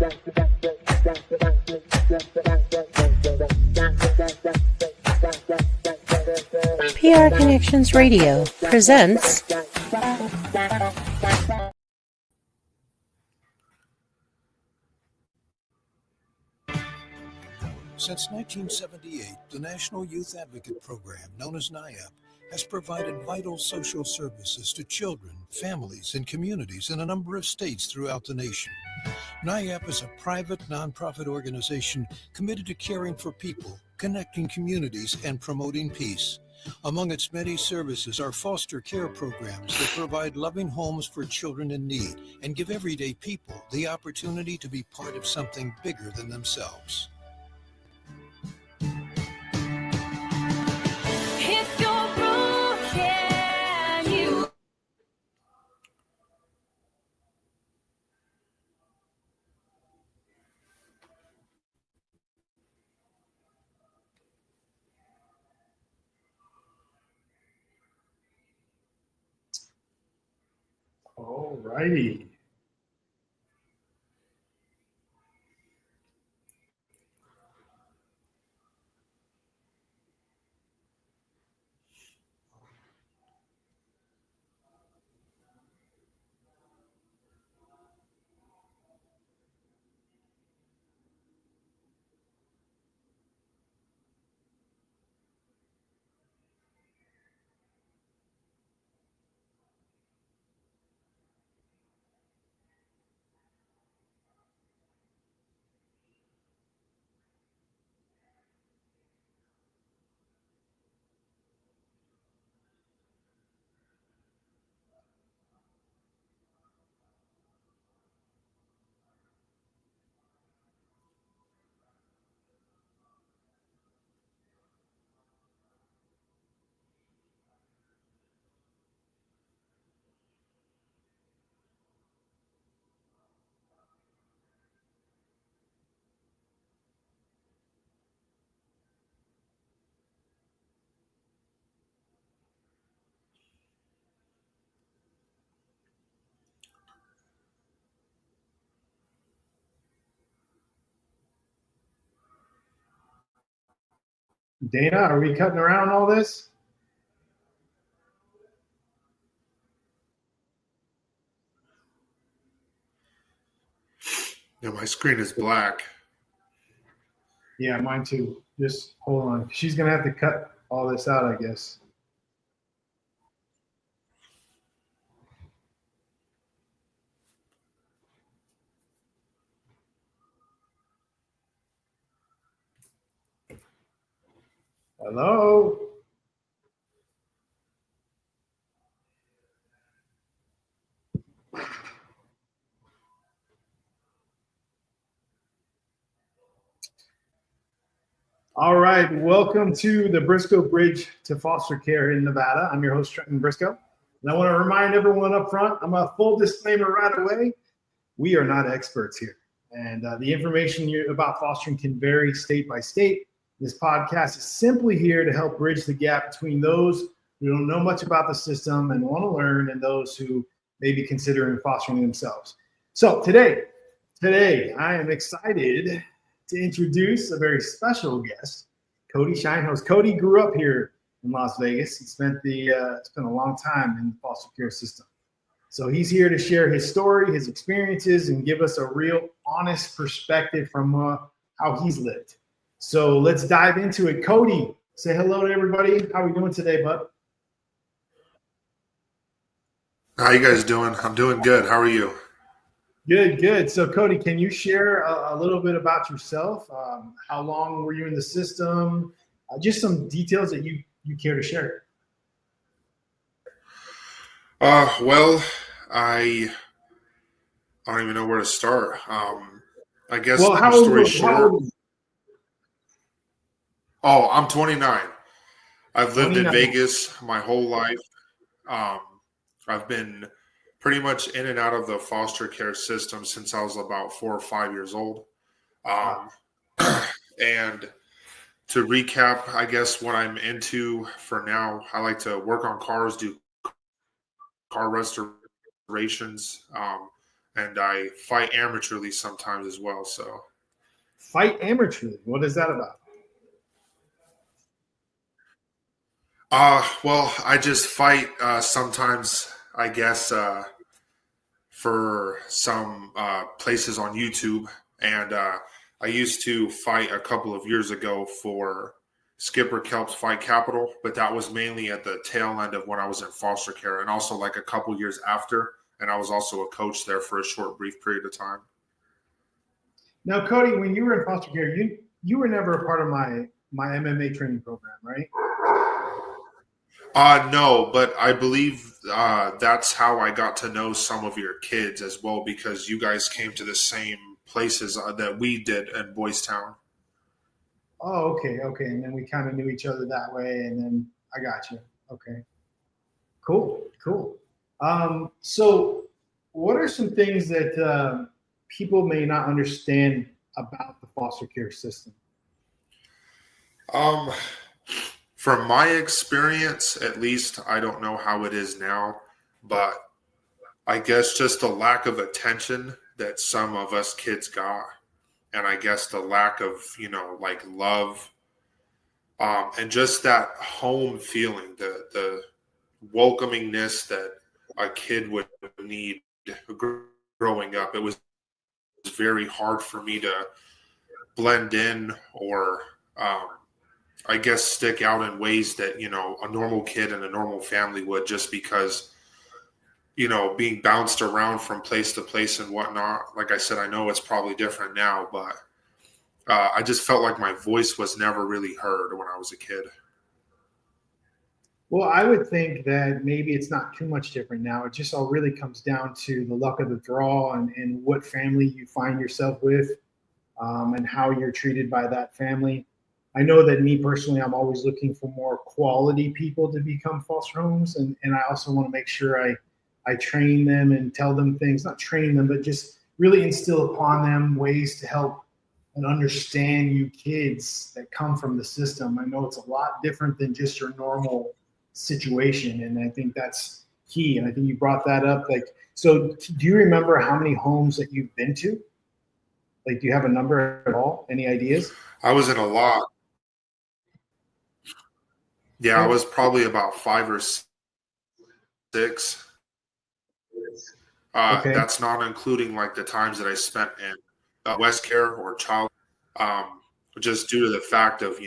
PR Connections Radio presents Since 1978, the National Youth Advocate Program, known as NYAP, has provided vital social services to children, families, and communities in a number of states throughout the nation. NYAP is a private, nonprofit organization committed to caring for people, connecting communities, and promoting peace. Among its many services are foster care programs that provide loving homes for children in need and give everyday people the opportunity to be part of something bigger than themselves. All righty. Dana, are we cutting around all this? Yeah, my screen is black. Yeah, mine too. Just hold on. She's going to have to cut all this out, I guess. Hello? All right, welcome to the Brisco Bridge to Foster Care in Nevada. I'm your host, Trenton Brisco. And I want to remind everyone up front, I'm a full disclaimer right away. We are not experts here. And the information about fostering can vary state by state. This podcast is simply here to help bridge the gap between those who don't know much about the system and want to learn and those who may be considering fostering themselves. So today I am excited to introduce a very special guest, Codie Scheinost. Codie grew up here in Las Vegas and spent a long time in the foster care system. So he's here to share his story, his experiences, and give us a real honest perspective from how he's lived. So let's dive into it. Codie, say hello to everybody. How are we doing today, bud? How you guys doing? I'm doing good. How are you? Good. So Codie, can you share a little bit about yourself? How long were you in the system? Just some details that you care to share. Well, I don't even know where to start. I guess story short. Oh, I'm 29. I've lived 29. In Vegas my whole life. I've been pretty much in and out of the foster care system since I was about 4 or 5 years old. And to recap, I guess what I'm into for now, I like to work on cars, do car restorations, and I fight amateurly sometimes as well. So Fight amateurly. What is that about? Well, I just fight sometimes, I guess, for some places on YouTube. And I used to fight a couple of years ago for Skipper Kelp's Fight Capital, but that was mainly at the tail end of when I was in foster care, and also like a couple years after. And I was also a coach there for a short, brief period of time. Now, Codie, when you were in foster care, you were never a part of my MMA training program, right? No, but I believe that's how I got to know some of your kids as well, because you guys came to the same places that we did in Boys Town. Oh, okay. And then we kind of knew each other that way, and then I got you. Okay. Cool. So what are some things that people may not understand about the foster care system? From my experience, at least, I don't know how it is now, but I guess just the lack of attention that some of us kids got, and I guess the lack of, like love, and just that home feeling, the welcomingness that a kid would need growing up. It was very hard for me to blend in or I guess stick out in ways that, a normal kid in a normal family would, just because, being bounced around from place to place and whatnot. Like I said, I know it's probably different now, but I just felt like my voice was never really heard when I was a kid. Well, I would think that maybe it's not too much different now. It just all really comes down to the luck of the draw and what family you find yourself with, and how you're treated by that family. I know that me personally, I'm always looking for more quality people to become foster homes. And I also want to make sure I train them and tell them things, not train them, but just really instill upon them ways to help and understand you kids that come from the system. I know it's a lot different than just your normal situation. And I think that's key. And I think you brought that up. So do you remember how many homes that you've been to? Do you have a number at all? Any ideas? I was in a lot. Yeah, I was probably about 5 or 6. Okay. That's not including like the times that I spent in West Care or child, just due to the fact of,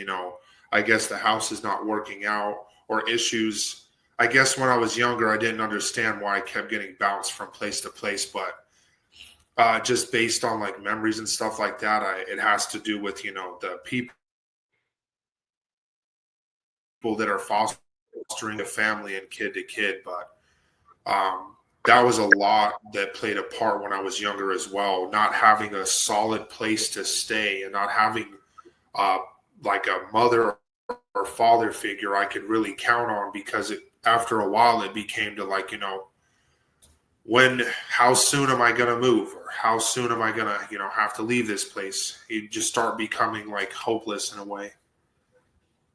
I guess the house is not working out or issues. I guess when I was younger, I didn't understand why I kept getting bounced from place to place, but just based on like memories and stuff like that, it has to do with, the people that are fostering a family and kid to kid. But that was a lot that played a part when I was younger as well. Not having a solid place to stay and not having like a mother or father figure I could really count on, because after a while it became to like, how soon am I going to move, or how soon am I going to, have to leave this place? You just start becoming like hopeless in a way.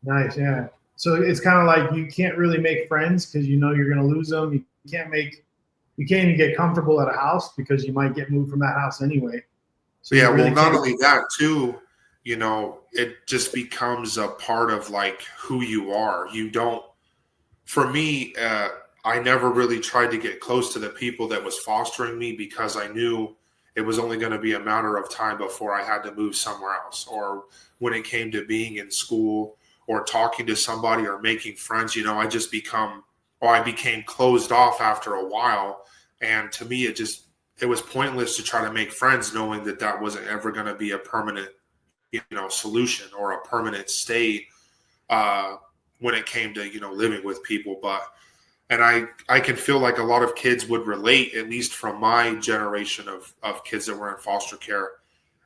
Nice. Yeah. So it's kind of like you can't really make friends because you're going to lose them. You can't even get comfortable at a house because you might get moved from that house anyway. So yeah. Well, not only that too, it just becomes a part of like who you are. For me, I never really tried to get close to the people that was fostering me, because I knew it was only going to be a matter of time before I had to move somewhere else. Or when it came to being in school or talking to somebody or making friends, I became closed off after a while. And to me, it was pointless to try to make friends, knowing that wasn't ever going to be a permanent, solution or a permanent stay when it came to, living with people. And I can feel like a lot of kids would relate, at least from my generation of kids that were in foster care.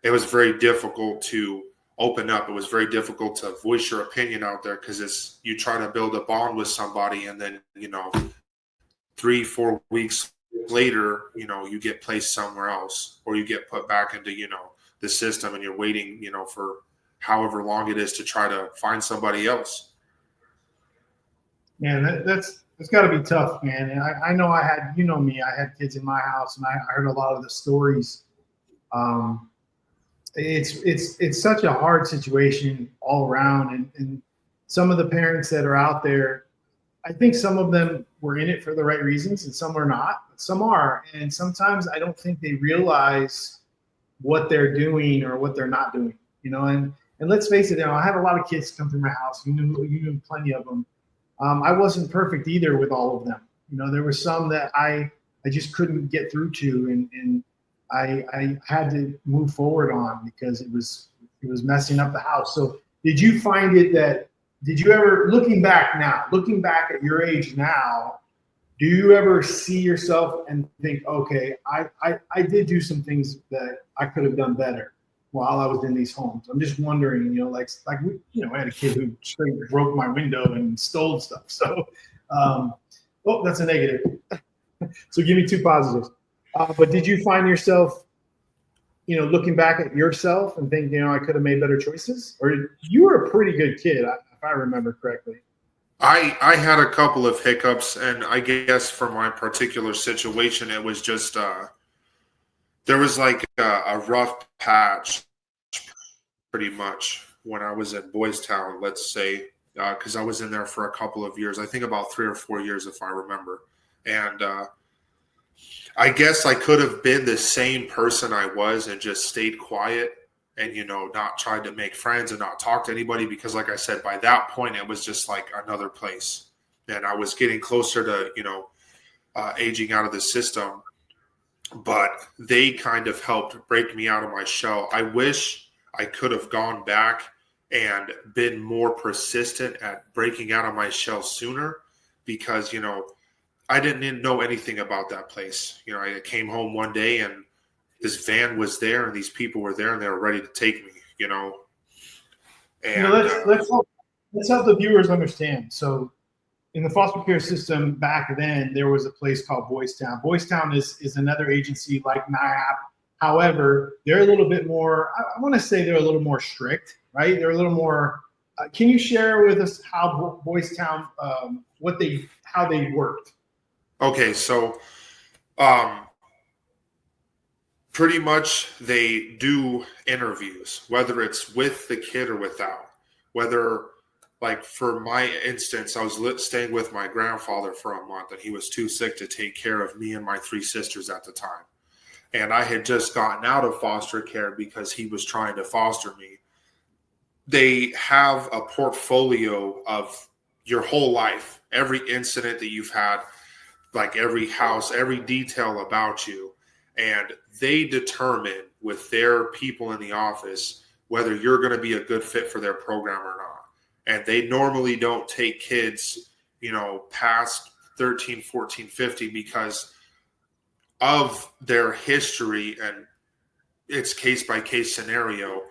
It was very difficult to open up. It was very difficult to voice your opinion out there, because you try to build a bond with somebody, and then 3-4 weeks later, you get placed somewhere else, or you get put back into the system, and you're waiting for however long it is to try to find somebody else. Yeah, It's got to be tough, man. And I know I had, you know me, I had kids in my house, and I heard a lot of the stories. It's such a hard situation all around, and some of the parents that are out there, I think some of them were in it for the right reasons, and some are not. Some are, and sometimes I don't think they realize what they're doing or what they're not doing. You know, and let's face it, you know, I had a lot of kids come through my house. You knew plenty of them. I wasn't perfect either with all of them. You know, there were some that I just couldn't get through to, and I had to move forward on because it was messing up the house. So did you find it that, did you ever, looking back at your age now, do you ever see yourself and think, okay, I did do some things that I could have done better while I was in these homes? I'm just wondering, you know, like we, you know, I had a kid who straight broke my window and stole stuff. So, that's a negative. So give me two positives. But did you find yourself, you know, looking back at yourself and thinking, you know, I could have made better choices? Or you were a pretty good kid, if I remember correctly. I had a couple of hiccups, and I guess for my particular situation, it was just there was like a rough patch pretty much when I was at Boys Town, let's say, because I was in there for a couple of years. I think about 3 or 4 years, if I remember. And I guess I could have been the same person I was and just stayed quiet and, you know, not tried to make friends and not talk to anybody, because, like I said, by that point, it was just like another place. And I was getting closer to, you know, aging out of the system. But they kind of helped break me out of my shell. I wish I could have gone back and been more persistent at breaking out of my shell sooner, because, you know, I didn't know anything about that place. You know, I came home one day and this van was there and these people were there and they were ready to take me, you know. And you know, let's help the viewers understand. So in the foster care system back then, there was a place called Boys Town. Boys Town is another agency like NIAP. However, they're a little bit more, I want to say they're a little more strict, right? They're a little more, can you share with us how Boys Town, how they worked? Okay, so pretty much they do interviews, whether it's with the kid or without. Whether, like for my instance, I was staying with my grandfather for a month and he was too sick to take care of me and my 3 sisters at the time. And I had just gotten out of foster care because he was trying to foster me. They have a portfolio of your whole life, every incident that you've had, like every house, every detail about you. And they determine with their people in the office whether you're going to be a good fit for their program or not. And they normally don't take kids, you know, past 13, 14, 15 because of their history, and it's case-by-case scenario.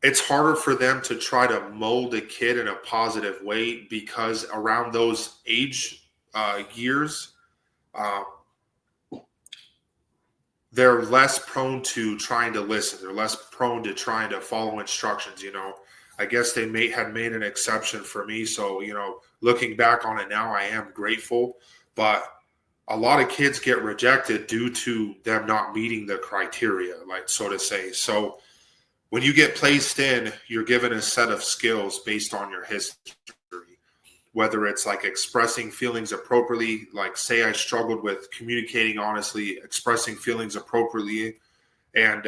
It's harder for them to try to mold a kid in a positive way because around those age years, they're less prone to trying to listen. They're less prone to trying to follow instructions, you know. I guess they had made an exception for me. So, you know, looking back on it now, I am grateful. But a lot of kids get rejected due to them not meeting the criteria, like so to say. So when you get placed in, you're given a set of skills based on your history. Whether it's like expressing feelings appropriately, like say I struggled with communicating honestly, expressing feelings appropriately, and,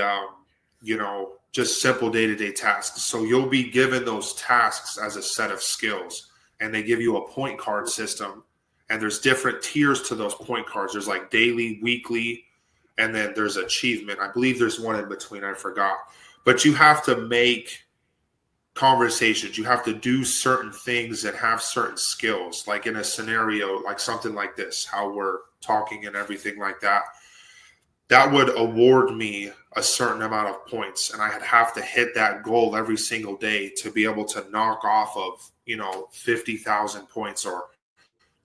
you know, just simple day-to-day tasks. So you'll be given those tasks as a set of skills, and they give you a point card system, and there's different tiers to those point cards. There's like daily, weekly, and then there's achievement. I believe there's one in between. I forgot. But you have to make conversations. You have to do certain things and have certain skills, like in a scenario like something like this, how we're talking and everything like that. That would award me a certain amount of points, and I'd have to hit that goal every single day to be able to knock off of, you know, 50,000 points or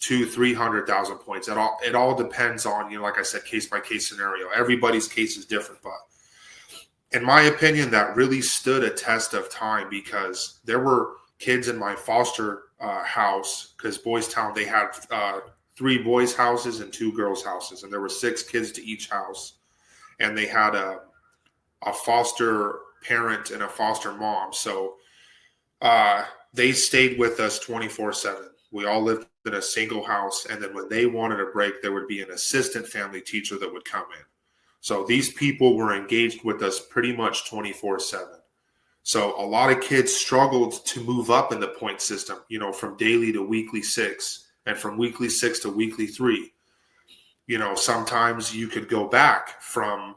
300,000 points. It all depends on, you know, like I said, case by case scenario. Everybody's case is different, but in my opinion, that really stood a test of time because there were kids in my foster house, because Boys Town, they had 3 boys' houses and 2 girls' houses, and there were 6 kids to each house, and they had a foster parent and a foster mom. So they stayed with us 24/7. We all lived in a single house, and then when they wanted a break, there would be an assistant family teacher that would come in. So these people were engaged with us pretty much 24/7. So a lot of kids struggled to move up in the point system, from daily to weekly 6, and from weekly 6 to weekly 3. Sometimes you could go back from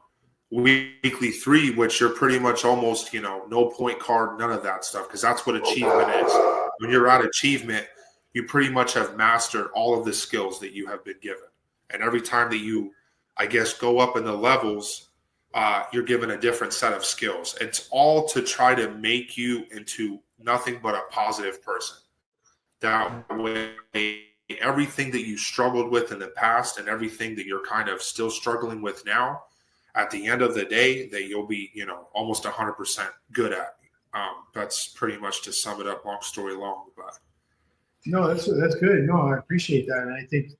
weekly 3, which you're pretty much almost, no point card, none of that stuff, because that's what achievement is. When you're at achievement, you pretty much have mastered all of the skills that you have been given. And every time that you, I guess, go up in the levels, you're given a different set of skills. It's all to try to make you into nothing but a positive person. That way, everything that you struggled with in the past and everything that you're kind of still struggling with now, at the end of the day, that you'll be, almost 100% good at. That's pretty much to sum it up, long story long. But no, that's good. No, I appreciate that. And I think,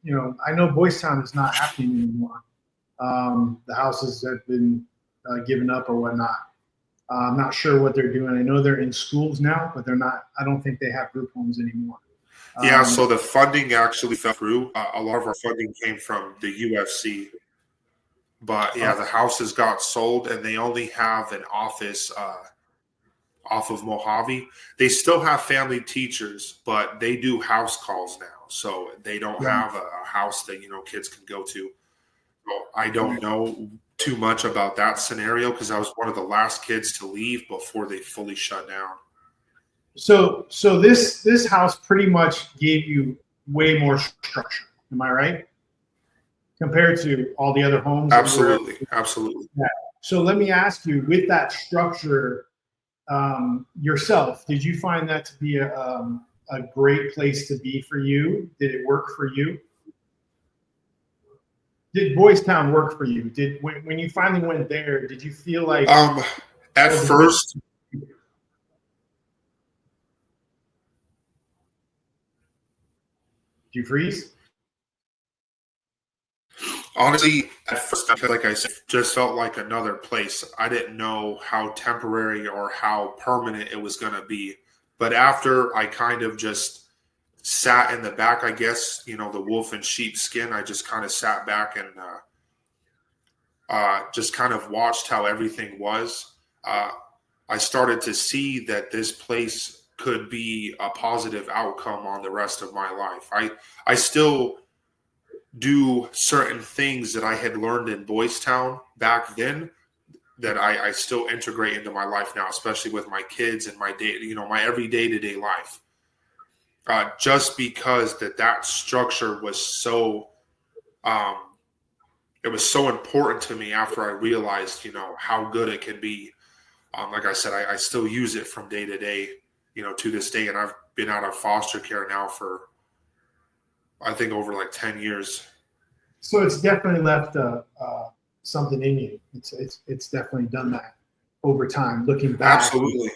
I know Boys Town is not happening anymore. The houses have been given up or whatnot. I'm not sure what they're doing. I know they're in schools now, but they're not. I don't think they have group homes anymore. Yeah, so the funding actually fell through. A lot of our funding came from the UFC. But, yeah, the houses got sold, and they only have an office off of Mojave. They still have family teachers, but they do house calls now. So they don't have a house that, kids can go to. Well, I don't know too much about that scenario because I was one of the last kids to leave before they fully shut down. So this house pretty much gave you way more structure. Am I right? Compared to all the other homes? Absolutely. Yeah. So let me ask you, with that structure yourself, did you find that to be a great place to be for you? Did it work for you? Did Boys Town work for you? When you finally went there, did you feel like at first? Did you freeze? Honestly, at first, like I said, just felt like another place. I didn't know how temporary or how permanent it was going to be. But after I kind of just sat in the back, I guess, the wolf in sheep skin, I just kind of sat back and just kind of watched how everything was. I started to see that this place could be a positive outcome on the rest of my life. I still do certain things that I had learned in Boys Town back then that I still integrate into my life now, especially with my kids and my day, my every day-to-day life. Just because that structure was so, it was so important to me after I realized, how good it can be. Like I said, I still use it from day to day, to this day. And I've been out of foster care now for, I think, over like 10 years. So it's definitely left something in you. It's definitely done that over time, looking back. Absolutely.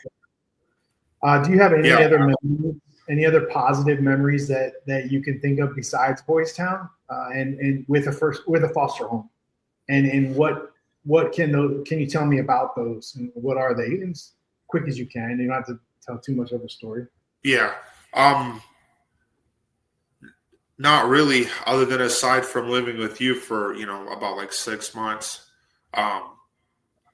Do you have any other positive memories that you can think of besides Boys Town and with a foster home? And what can you tell me about those and what are they? As quick as you can. You don't have to tell too much of a story. Yeah. Not really, other than aside from living with you for, about like 6 months. I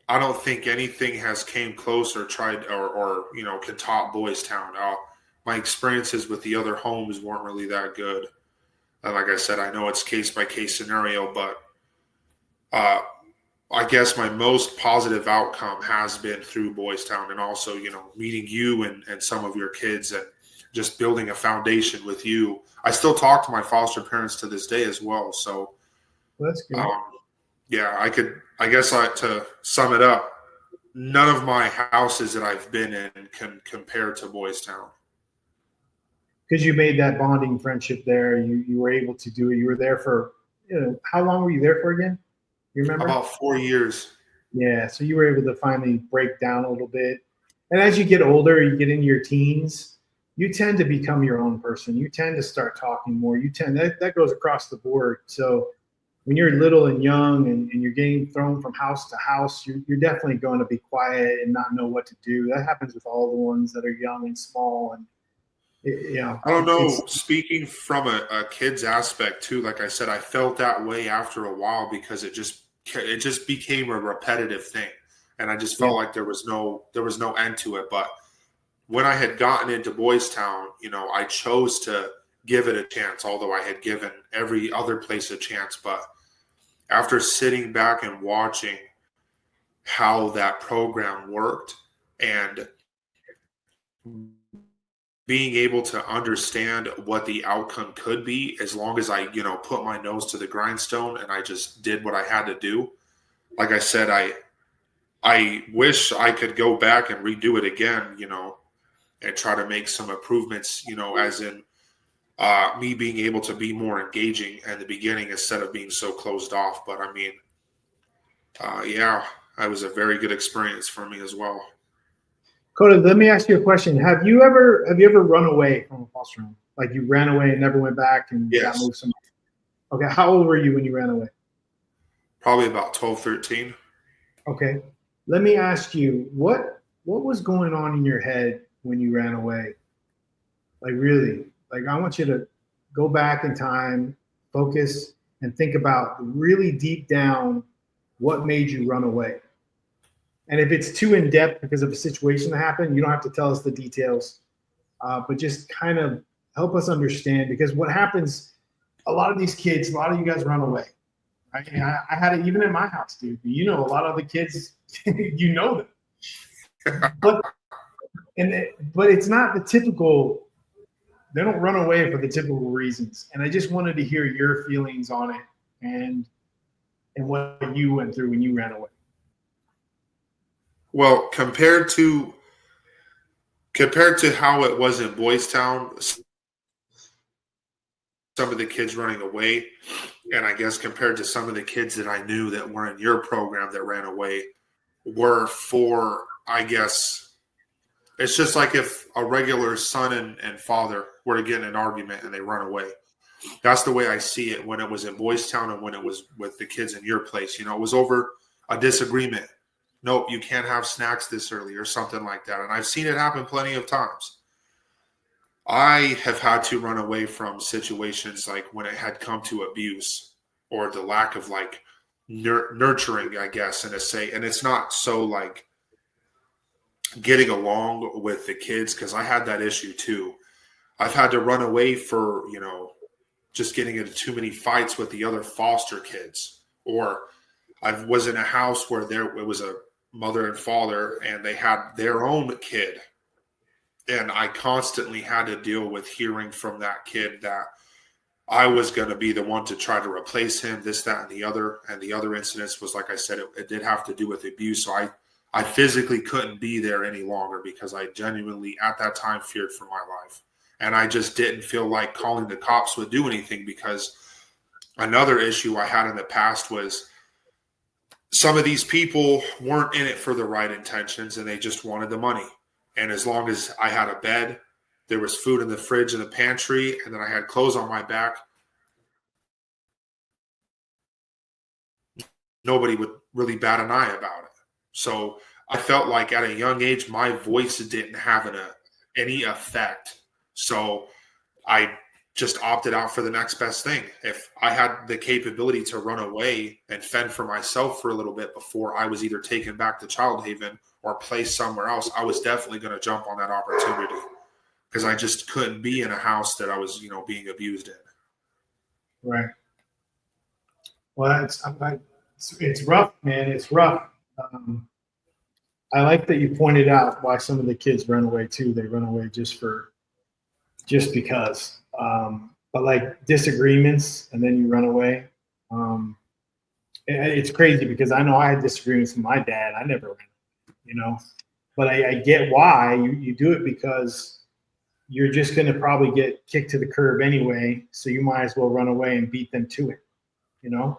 don't think anything has came close or tried or can top Boys Town. My experiences with the other homes weren't really that good. And like I said, I know it's case by case scenario, but I guess my most positive outcome has been through Boys Town, and also, meeting you and some of your kids and just building a foundation with you. I still talk to my foster parents to this day as well. So that's good. Yeah, to sum it up, none of my houses that I've been in can compare to Boys Town. Because you made that bonding friendship there. You were able to do it. You were there for, how long were you there for again? You remember? About 4 years. Yeah, so you were able to finally break down a little bit. And as you get older, you get into your teens, you tend to become your own person. You tend to start talking more. That goes across the board. So when you're little and young and you're getting thrown from house to house, you're definitely going to be quiet and not know what to do. That happens with all the ones that are young and small. And I don't know. Speaking from a kid's aspect too, like I said, I felt that way after a while because it just became a repetitive thing, and I just felt like there was no end to it. But when I had gotten into Boys Town, I chose to give it a chance, although I had given every other place a chance. But after sitting back and watching how that program worked and being able to understand what the outcome could be, as long as I, put my nose to the grindstone and I just did what I had to do. Like I said, I wish I could go back and redo it again, and try to make some improvements, as in me being able to be more engaging at the beginning instead of being so closed off. But I mean, it was a very good experience for me as well. Codie, let me ask you a question. Have you ever run away from a foster home? Like you ran away and never went back and got moved somewhere? Okay. How old were you when you ran away? Probably about 12, 13. Okay. Let me ask you, what was going on in your head when you ran away? Like really, like I want you to go back in time, focus, and think about really deep down what made you run away. And if it's too in depth because of a situation that happened, you don't have to tell us the details, but just kind of help us understand, because what happens, a lot of these kids, a lot of you guys run away. Right? I had it even in my house, dude. A lot of the kids, them. But it's not the typical, they don't run away for the typical reasons. And I just wanted to hear your feelings on it and what you went through when you ran away. Well, compared to how it was in Boys Town, some of the kids running away, and I guess compared to some of the kids that I knew that were in your program that ran away, were for, I guess, it's just like if a regular son and father were to get in an argument and they run away. That's the way I see it when it was in Boys Town and when it was with the kids in your place. It was over a disagreement. Nope, you can't have snacks this early or something like that. And I've seen it happen plenty of times. I have had to run away from situations like when it had come to abuse or the lack of like nurturing, I guess, and it's not so like getting along with the kids, because I had that issue too. I've had to run away for, just getting into too many fights with the other foster kids, or I was in a house where it was a mother and father and they had their own kid. And I constantly had to deal with hearing from that kid that I was going to be the one to try to replace him, this, that, and the other. And the other incidents was, like I said, it did have to do with abuse. So I physically couldn't be there any longer because I genuinely at that time feared for my life. And I just didn't feel like calling the cops would do anything, because another issue I had in the past was some of these people weren't in it for the right intentions and they just wanted the money. And as long as I had a bed, there was food in the fridge and the pantry, and then I had clothes on my back, nobody would really bat an eye about it. So I felt like at a young age, my voice didn't have any effect. So I just opted out for the next best thing. If I had the capability to run away and fend for myself for a little bit before I was either taken back to Child Haven or placed somewhere else, I was definitely going to jump on that opportunity, because I just couldn't be in a house that I was, being abused in. Right. Well, it's rough, man. It's rough. I like that you pointed out why some of the kids run away too. They run away just because. But like disagreements and then you run away. It's crazy because I know I had disagreements with my dad. I never ran, but I get why you do it, because you're just going to probably get kicked to the curb anyway. So you might as well run away and beat them to it, No,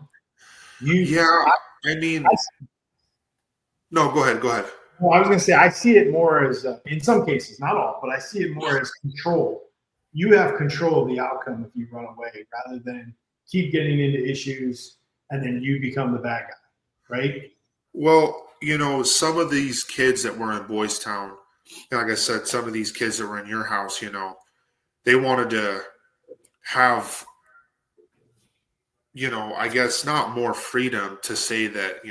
go ahead. Well, I was going to say, I see it more as, in some cases, not all, but I see it more as control. You have control of the outcome if you run away rather than keep getting into issues and then you become the bad guy, right? Well, some of these kids that were in Boys Town, like I said, some of these kids that were in your house, they wanted to have, I guess not more freedom to say that,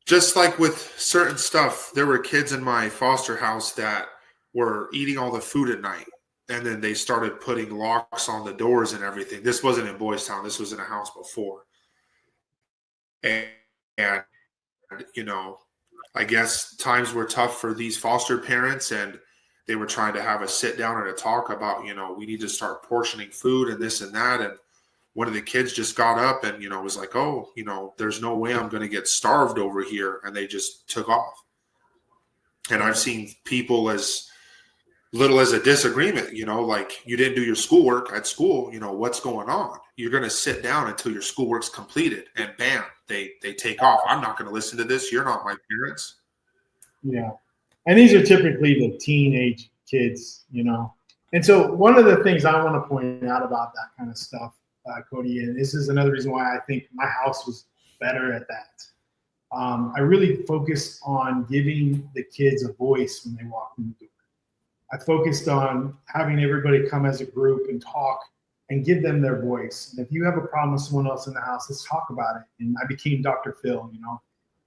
just like with certain stuff, there were kids in my foster house that were eating all the food at night. And then they started putting locks on the doors and everything. This wasn't in Boys Town. This was in a house before. And I guess times were tough for these foster parents, and they were trying to have a sit down and a talk about, we need to start portioning food and this and that. And one of the kids just got up and, was like, oh, there's no way I'm going to get starved over here. And they just took off. And I've seen people as little as a disagreement, like you didn't do your schoolwork at school, what's going on? You're going to sit down until your schoolwork's completed, and bam, they take off. I'm not going to listen to this. You're not my parents. Yeah. And these are typically the teenage kids, And so one of the things I want to point out about that kind of stuff, Codie, and this is another reason why I think my house was better at that. I really focused on giving the kids a voice when they walk in the door. I focused on having everybody come as a group and talk and give them their voice. And if you have a problem with someone else in the house, let's talk about it. And I became Dr. Phil,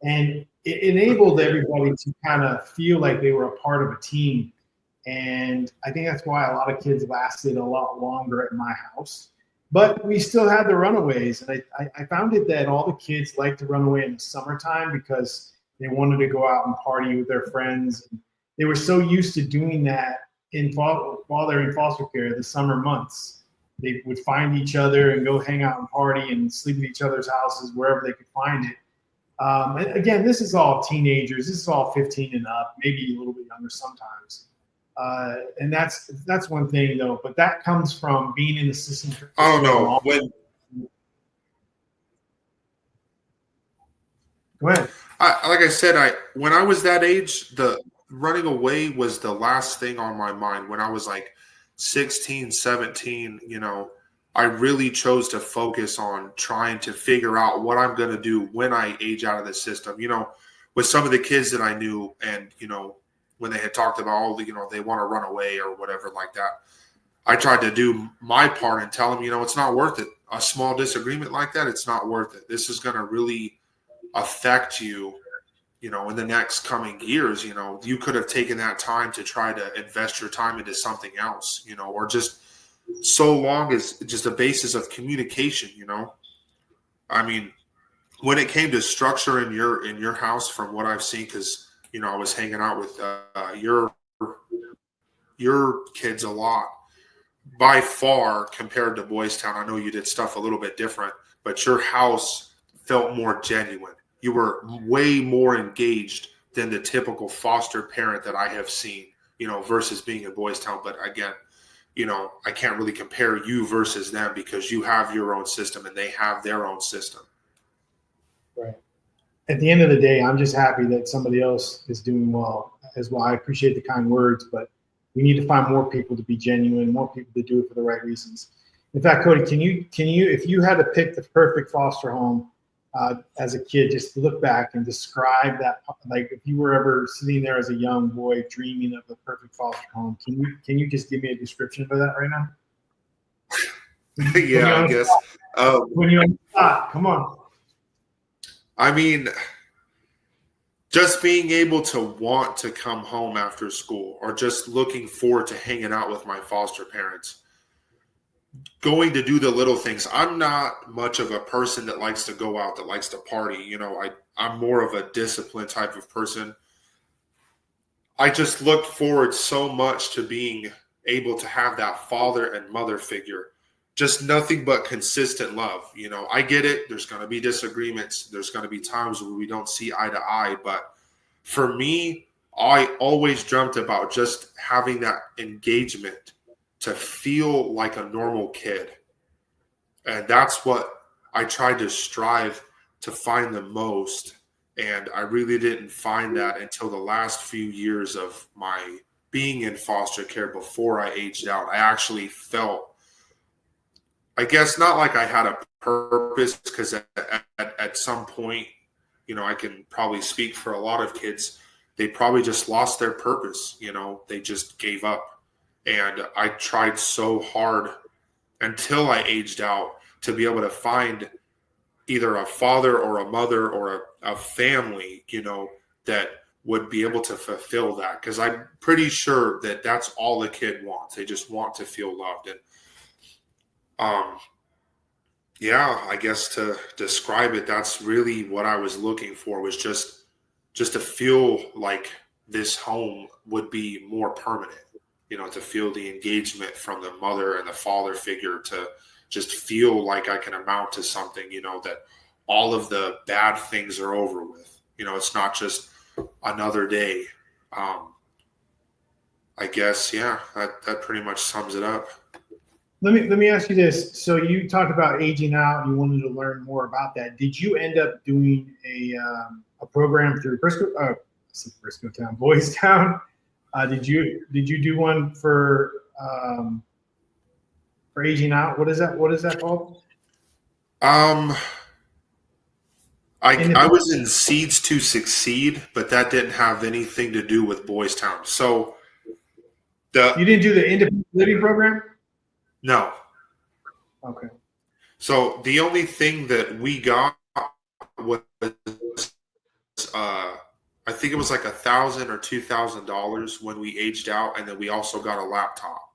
and it enabled everybody to kind of feel like they were a part of a team. And I think that's why a lot of kids lasted a lot longer at my house. But we still had the runaways. And I found it that all the kids liked to run away in the summertime because they wanted to go out and party with their friends. And they were so used to doing that while they're in foster care, the summer months. They would find each other and go hang out and party and sleep at each other's houses wherever they could find it. And again, this is all teenagers. This is all 15 and up, maybe a little bit younger sometimes. And that's one thing, though. But that comes from being in the system. I don't know. Go ahead. Like I said, when I was that age, the running away was the last thing on my mind. When I was like 16, 17, I really chose to focus on trying to figure out what I'm going to do when I age out of the system. With some of the kids that I knew, and, when they had talked about, they want to run away or whatever like that, I tried to do my part and tell them, it's not worth it. A small disagreement like that, it's not worth it. This is going to really affect you, in the next coming years. You could have taken that time to try to invest your time into something else, or just so long as just a basis of communication, I mean, when it came to structure in your house, from what I've seen, because, I was hanging out with your kids a lot, by far compared to Boys Town. I know you did stuff a little bit different, but your house felt more genuine. You were way more engaged than the typical foster parent that I have seen, versus being in Boys Town. But again, I can't really compare you versus them because you have your own system and they have their own system. Right. At the end of the day, I'm just happy that somebody else is doing well as well. I appreciate the kind words, but we need to find more people to be genuine, more people to do it for the right reasons. In fact, Codie, can you, if you had to pick the perfect foster home as a kid, just look back and describe that, like if you were ever sitting there as a young boy dreaming of the perfect foster home, can you just give me a description of that right now? Yeah, I guess. When you're on the spot, come on. I mean, just being able to want to come home after school, or just looking forward to hanging out with my foster parents, going to do the little things. I'm not much of a person that likes to go out, that likes to party. I'm more of a disciplined type of person. I just looked forward so much to being able to have that father and mother figure. Just nothing but consistent love. I get it. There's going to be disagreements. There's going to be times where we don't see eye to eye. But for me, I always dreamt about just having that engagement to feel like a normal kid. And that's what I tried to strive to find the most And I really didn't find that until the last few years of my being in foster care before I aged out. I actually felt, I guess, not like I had a purpose, because at some point, you know, I can probably speak for a lot of kids, they probably just lost their purpose. You know, they just gave up. And I tried so hard until I aged out to be able to find either a father or a mother or a family, you know, that would be able to fulfill that. Because I'm pretty sure that that's all the kid wants. They just want to feel loved. And yeah, I guess to describe it, that's really what I was looking for, was just to feel like this home would be more permanent, you know, to feel the engagement from the mother and the father figure, to just feel like I can amount to something, you know, that all of the bad things are over with. You know, it's not just another day. I guess, yeah, that pretty much sums it up. Let me ask you this. So you talked about aging out. You wanted to learn more about that. Did you end up doing a program through Briscoe Town, Boys Town? Did you do one for aging out? What is that called? I was in Seeds to Succeed, but that didn't have anything to do with Boys Town. So you didn't do the independent living program? No. Okay. So the only thing that we got was, I think it was like $1,000 or $2,000 when we aged out, and then we also got a laptop.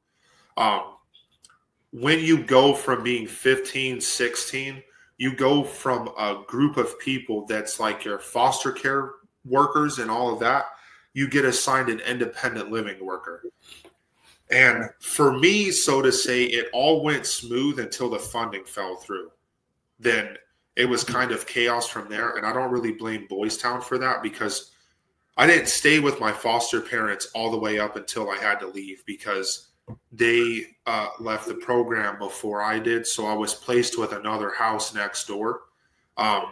When you go from being 15, 16, you go from a group of people that's like your foster care workers and all of that, you get assigned an independent living worker. And for me, so to say, it all went smooth until the funding fell through. Then it was kind of chaos from there. And I don't really blame Boys Town for that, because I didn't stay with my foster parents all the way up until I had to leave, because they left the program before I did. So I was placed with another house next door. And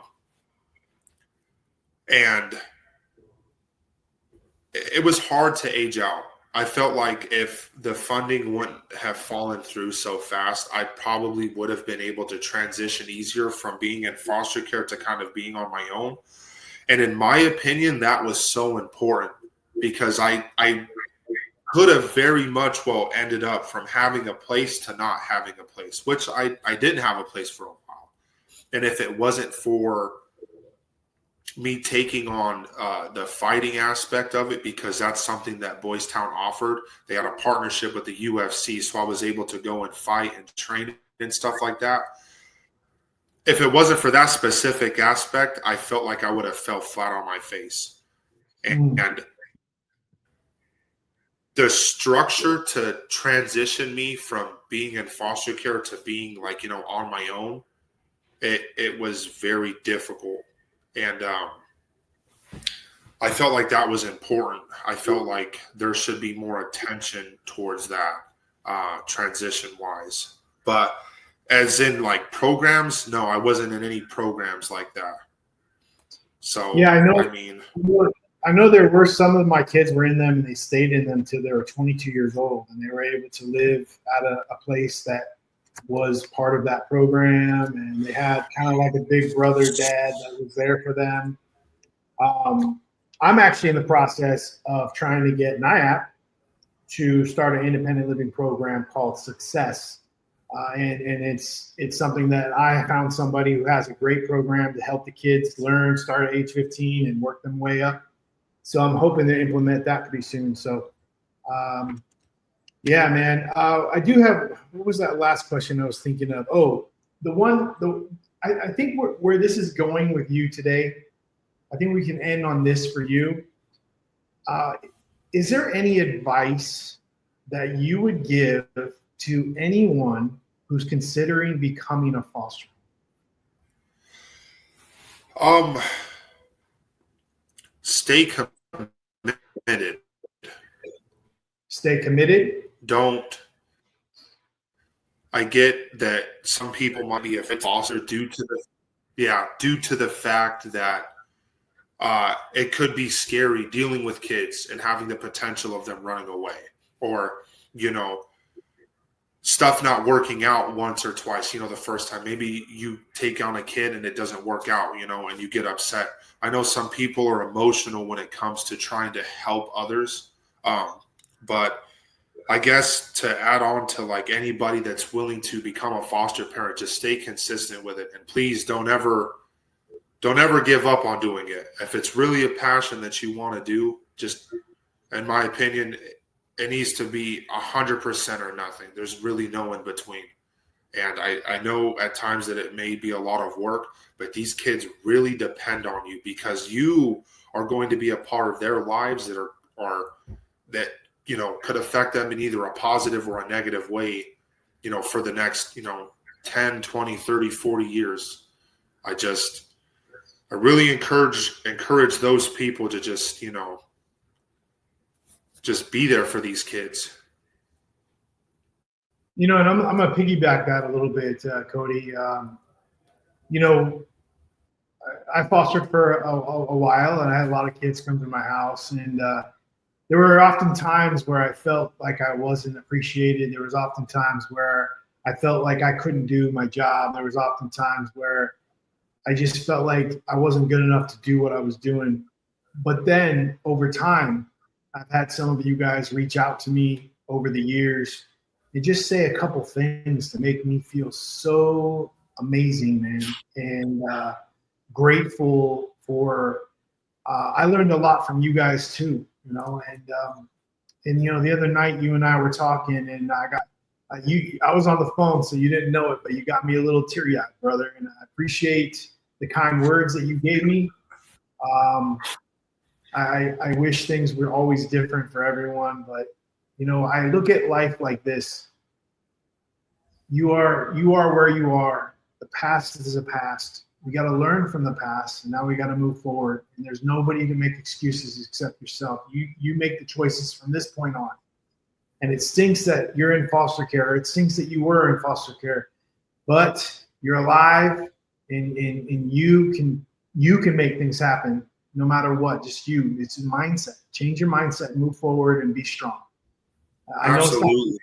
it was hard to age out. I felt like if the funding wouldn't have fallen through so fast, I probably would have been able to transition easier from being in foster care to kind of being on my own. And in my opinion, that was so important, because I could have very much well ended up from having a place to not having a place, which I didn't have a place for a while. And if it wasn't for me taking on the fighting aspect of it, because that's something that Boys Town offered. They had a partnership with the UFC, so I was able to go and fight and train and stuff like that. If it wasn't for that specific aspect, I felt like I would have fell flat on my face. And the structure to transition me from being in foster care to being, like, you know, on my own, it was very difficult. And I felt like that was important. I felt like there should be more attention towards that transition-wise. But as in, like, programs, no, I wasn't in any programs like that. So, yeah, I know. I know there were some of my kids were in them, and they stayed in them till they were 22 years old, and they were able to live at a place that was part of that program, and they had kind of like a big brother dad that was there for them. I'm actually in the process of trying to get NIAP to start an independent living program called Success. And it's something that I found somebody who has a great program to help the kids learn, start at age 15 and work them way up. So I'm hoping to implement that pretty soon. So, yeah, man. I do have, what was that last question I was thinking of? Oh, I think where this is going with you today, I think we can end on this for you. Is there any advice that you would give to anyone who's considering becoming a foster? Stay committed. Stay committed? I get that some people might be a foster due to the fact that it could be scary dealing with kids and having the potential of them running away, or, stuff not working out once or twice, the first time. Maybe you take on a kid and it doesn't work out, and you get upset. I know some people are emotional when it comes to trying to help others. But I guess to add on to like anybody that's willing to become a foster parent, just stay consistent with it. And please don't ever give up on doing it. If it's really a passion that you want to do, just, in my opinion, it needs to be 100% or nothing. There's really no in between. And I know at times that it may be a lot of work, but these kids really depend on you, because you are going to be a part of their lives that could affect them in either a positive or a negative way, for the next, 10, 20, 30, 40 years. I really encourage those people to just be there for these kids. And I'm going to piggyback that a little bit, Codie. I fostered for a while, and I had a lot of kids come to my house, and there were often times where I felt like I wasn't appreciated. There was often times where I felt like I couldn't do my job. There was often times where I just felt like I wasn't good enough to do what I was doing. But then over time, I've had some of you guys reach out to me over the years and just say a couple things to make me feel so amazing, man, and grateful for. I learned a lot from you guys too, and the other night you and I were talking, and I got I was on the phone, so you didn't know it, but you got me a little teary-eyed, brother, and I appreciate the kind words that you gave me. I wish things were always different for everyone, but I look at life like this. You are where you are. The past is a past. We got to learn from the past, and now we got to move forward. And there's nobody to make excuses except yourself. You make the choices from this point on. And it stinks that you're in foster care. It stinks that you were in foster care, but you're alive, and you can make things happen no matter what. Just you. It's a mindset. Change your mindset and move forward and be strong. I Absolutely. know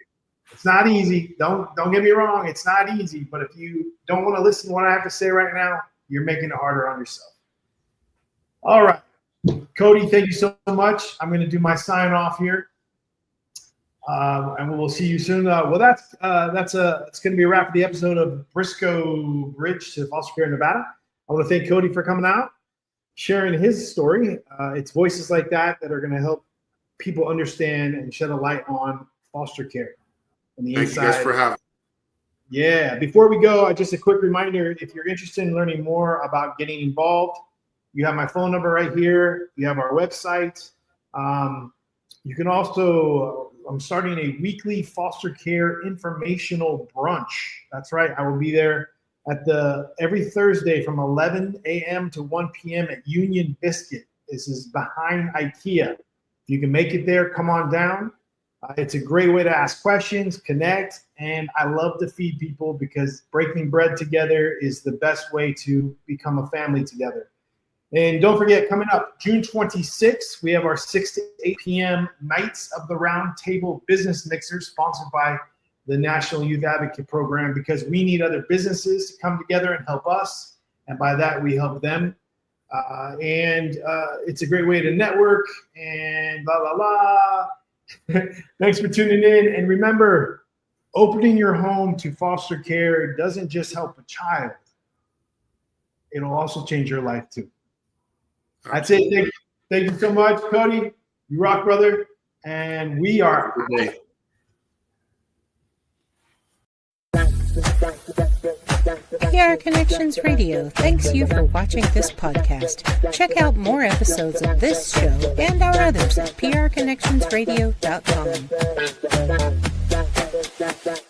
it's not easy. Don't get me wrong. It's not easy. But if you don't want to listen to what I have to say right now, you're making it harder on yourself. All right. Codie, thank you so much. I'm going to do my sign off here. And we'll see you soon. It's going to be a wrap for the episode of Brisco Bridge to Foster Care in Nevada. I want to thank Codie for coming out, sharing his story. It's voices like that are going to help people understand and shed a light on foster care and the inside. Thank you guys for having me. Yeah. Before we go, just a quick reminder: if you're interested in learning more about getting involved, you have my phone number right here. You have our website. You can also. I'm starting a weekly foster care informational brunch. That's right. I will be there every Thursday from 11 a.m. to 1 p.m. at Union Biscuit. This is behind IKEA. If you can make it there, come on down. It's a great way to ask questions, connect, and I love to feed people, because breaking bread together is the best way to become a family together. And don't forget, coming up June 26th, we have our 6 to 8 p.m. Knights of the Round Table Business Mixer, sponsored by the National Youth Advocate Program, because we need other businesses to come together and help us. And by that, we help them. It's a great way to network and blah, blah, blah. Thanks for tuning in. And remember, opening your home to foster care doesn't just help a child. It'll also change your life too. That's it. Thank you so much, Codie. You rock, brother. And we are out. PR Connections Radio thanks you for watching this podcast. Check out more episodes of this show and our others at prconnectionsradio.com.